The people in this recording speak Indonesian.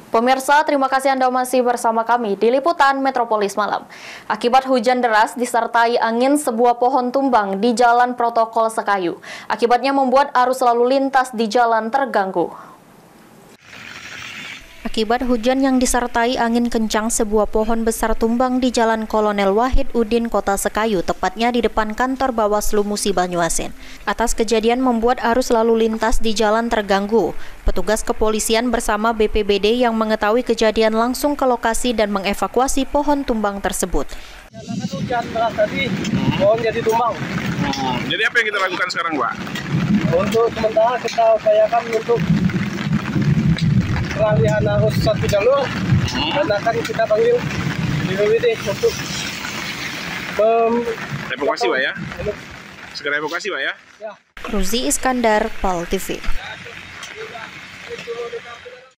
Pemirsa, terima kasih Anda masih bersama kami di Liputan Metropolis Malam. Akibat hujan deras disertai angin, sebuah pohon tumbang di Jalan Protokol Sekayu. Akibatnya membuat arus lalu lintas di jalan terganggu. Akibat hujan yang disertai angin kencang, sebuah pohon besar tumbang di Jalan Kolonel Wahid Udin, Kota Sekayu, tepatnya di depan kantor Bawaslu Musi Banyuasin. Atas kejadian membuat arus lalu lintas di jalan terganggu. Petugas kepolisian bersama BPBD yang mengetahui kejadian langsung ke lokasi dan mengevakuasi pohon tumbang tersebut. Karena hujan deras tadi, pohon jadi tumbang. Jadi apa yang kita lakukan sekarang, Pak? Untuk sementara kita upayakan untuk peralihan arus satu jalur, dan akan kita panggil BPBD untuk evakuasi, Pak ya? Segera evakuasi, Pak ya? Ruzi Iskandar, PAL TV.